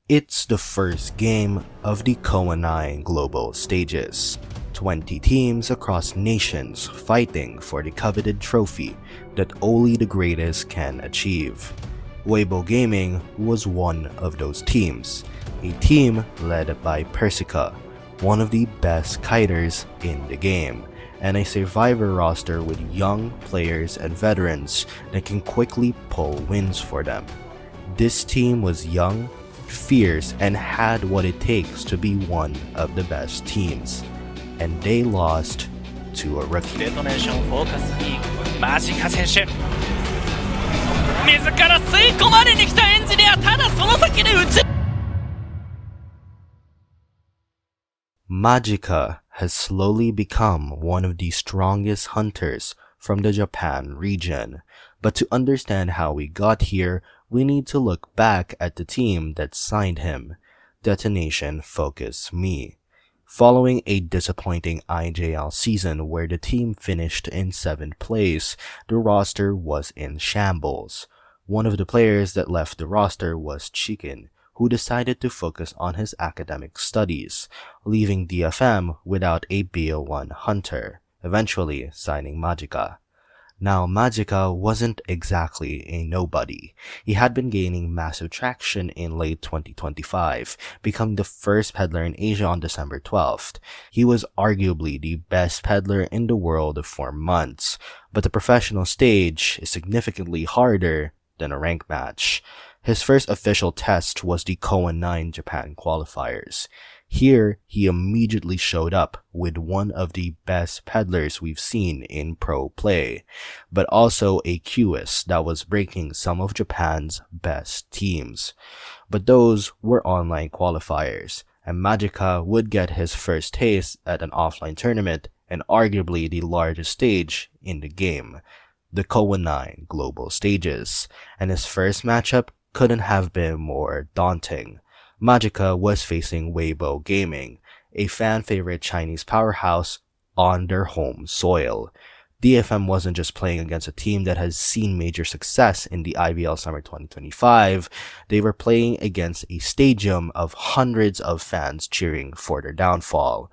It's the first game of the Koa9 global stages. 20 teams across nations fighting for the coveted trophy that only the greatest can achieve. Weibo Gaming was one of those teams, a team led by Persica, one of the best kiters in the game, and a survivor roster with young players and veterans that can quickly pull wins for them. This team was young, fierce, and had what it takes to be one of the best teams. And they lost to a rookie. デトネーションフォーカスにマジカ選手自ら吸い込まれに来たエンジニア、ただその先で撃ち Magica has slowly become one of the strongest hunters from the Japan region, but to understand how we got here, we need to look back at the team that signed him, Detonation Focus Me. Following a disappointing IJL season where the team finished in 7th place, the roster was in shambles. One of the players that left the roster was Chicken, who decided to focus on his academic studies, leaving DFM without a BO1 hunter, eventually signing Magica. Now, Magica wasn't exactly a nobody. He had been gaining massive traction in late 2025, becoming the first peddler in Asia on December 12th. He was arguably the best peddler in the world for months, but the professional stage is significantly harder than a rank match. His first official test was the Koa9 Japan qualifiers. Here, he immediately showed up with one of the best peddlers we've seen in pro play, but also a QS that was breaking some of Japan's best teams. But those were online qualifiers, and Magica would get his first taste at an offline tournament and arguably the largest stage in the game, the Koa9 global stages, and his first matchup couldn't have been more daunting. Magica was facing Weibo Gaming, a fan-favorite Chinese powerhouse on their home soil. DFM wasn't just playing against a team that has seen major success in the IVL Summer 2025, they were playing against a stadium of hundreds of fans cheering for their downfall.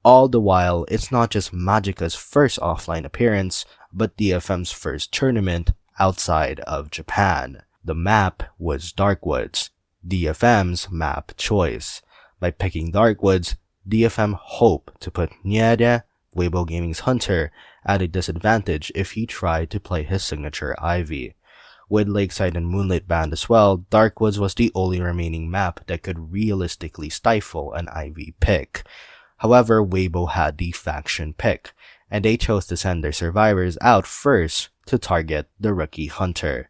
All the while, it's not just Magica's first offline appearance, but DFM's first tournament outside of Japan. The map was Darkwoods, DFM's map choice. By picking Darkwoods, DFM hoped to put Nyede, Weibo Gaming's hunter, at a disadvantage if he tried to play his signature Ivy. With Lakeside and Moonlit banned as well, Darkwoods was the only remaining map that could realistically stifle an Ivy pick. However, Weibo had the faction pick, and they chose to send their survivors out first to target the rookie hunter.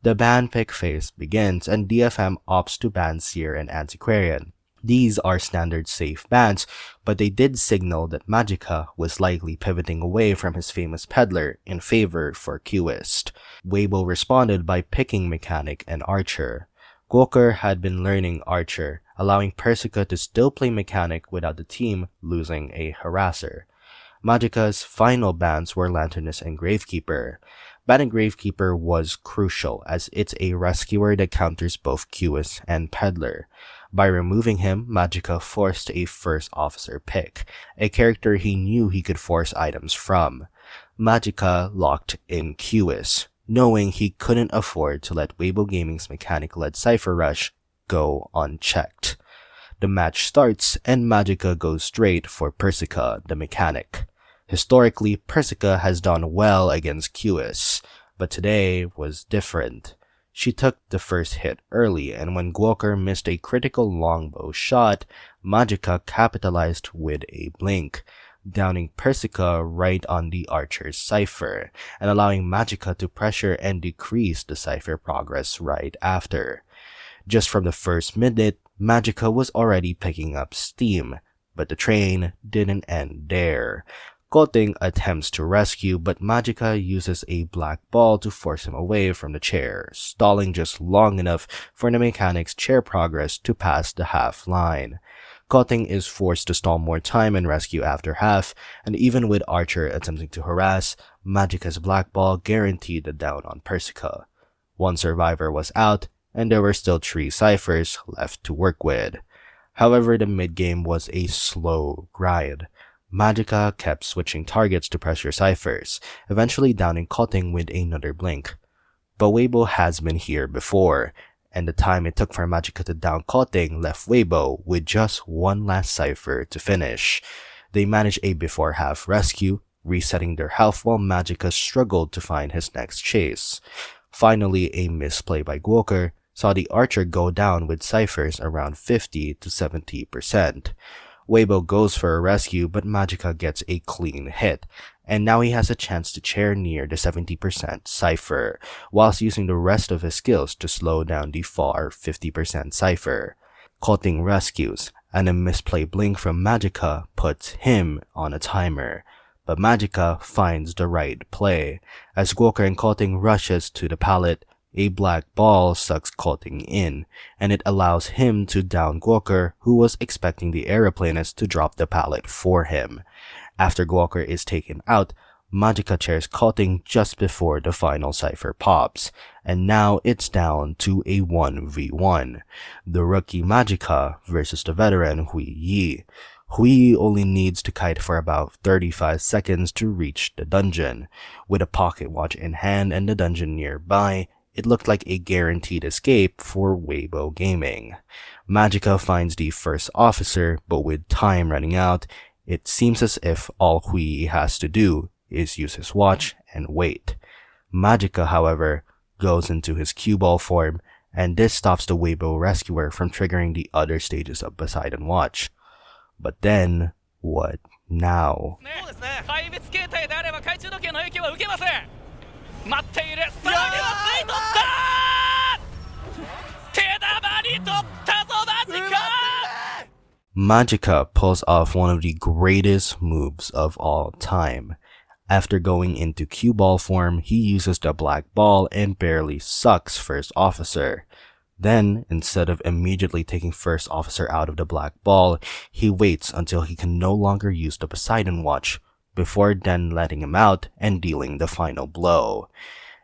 The ban pick phase begins and DFM opts to ban Seer and Antiquarian. These are standard safe bans, but they did signal that Magica was likely pivoting away from his famous peddler in favor for Qist. Weibo responded by picking Mechanic and Archer. Gwoker had been learning Archer, allowing Persica to still play Mechanic without the team losing a harasser. Magica's final bans were Lanternus and Gravekeeper. Banning Gravekeeper was crucial as it's a rescuer that counters both QS and Peddler. By removing him, Magica forced a first officer pick, a character he knew he could force items from. Magica locked in QS, knowing he couldn't afford to let Weibo Gaming's mechanic-led Cypher Rush go unchecked. The match starts and Magica goes straight for Persica, the mechanic. Historically, Persica has done well against QS, but today was different. She took the first hit early, and when Gwoker missed a critical longbow shot, Magica capitalized with a blink, downing Persica right on the Archer's Cypher, and allowing Magica to pressure and decrease the Cypher progress right after. Just from the first minute, Magica was already picking up steam, but the train didn't end there. Koting attempts to rescue, but Magica uses a black ball to force him away from the chair, stalling just long enough for the mechanic's chair progress to pass the half line. Koting is forced to stall more time and rescue after half, and even with Archer attempting to harass, Magica's black ball guaranteed the down on Persica. One survivor was out, and there were still 3 ciphers left to work with. However, the mid-game was a slow grind. Magica kept switching targets to pressure ciphers, eventually downing Koting with another blink. But Weibo has been here before, and the time it took for Magica to down Koting left Weibo with just one last cipher to finish. They managed a before half rescue, resetting their health while Magica struggled to find his next chase. Finally, a misplay by Gwoker saw the archer go down with ciphers around 50 to 70%. Weibo goes for a rescue, but Magica gets a clean hit, and now he has a chance to chair near the 70% cipher, whilst using the rest of his skills to slow down the far 50% cipher. Koting rescues, and a misplay blink from Magica puts him on a timer. But Magica finds the right play. As Gwoker and Koting rushes to the pallet, a black ball sucks Koting in, and it allows him to down Gwoker, who was expecting the aeroplanist to drop the pallet for him. After Gwoker is taken out, Magica chairs Koting just before the final cipher pops, and now it's down to a 1v1. The rookie Magica versus the veteran Hui Yi. Hui Yi only needs to kite for about 35 seconds to reach the dungeon. With a pocket watch in hand and the dungeon nearby, it looked like a guaranteed escape for Weibo Gaming. Magica finds the first officer, but with time running out, it seems as if all Hui has to do is use his watch and wait. Magica, however, goes into his cue ball form, and this stops the Weibo rescuer from triggering the other stages of Poseidon Watch. But then, what now? 怪物形態であれば懐中時計の影響は受けません。待っている。さらには吸い取った。手玉に取ったぞマジか。 Magica pulls off one of the greatest moves of all time. After going into cue ball form, he uses the black ball and barely sucks first officer. Then, instead of immediately taking first officer out of the black ball, he waits until he can no longer use the Poseidon Watch, before then letting him out and dealing the final blow.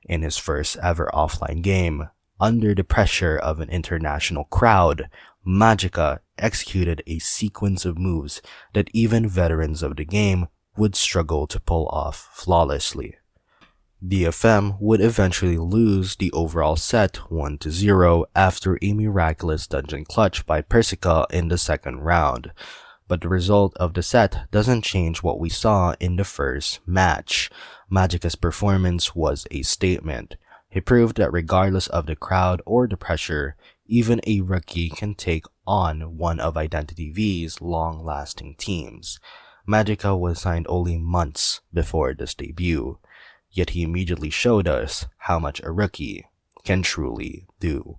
In his first ever offline game, under the pressure of an international crowd, Magica executed a sequence of moves that even veterans of the game would struggle to pull off flawlessly. DFM would eventually lose the overall set 1-0 after a miraculous dungeon clutch by Persica in the second round. But the result of the set doesn't change what we saw in the first match. Magica's performance was a statement. He proved that regardless of the crowd or the pressure, even a rookie can take on one of Identity V's long-lasting teams. Magica was signed only months before this debut, yet he immediately showed us how much a rookie can truly do.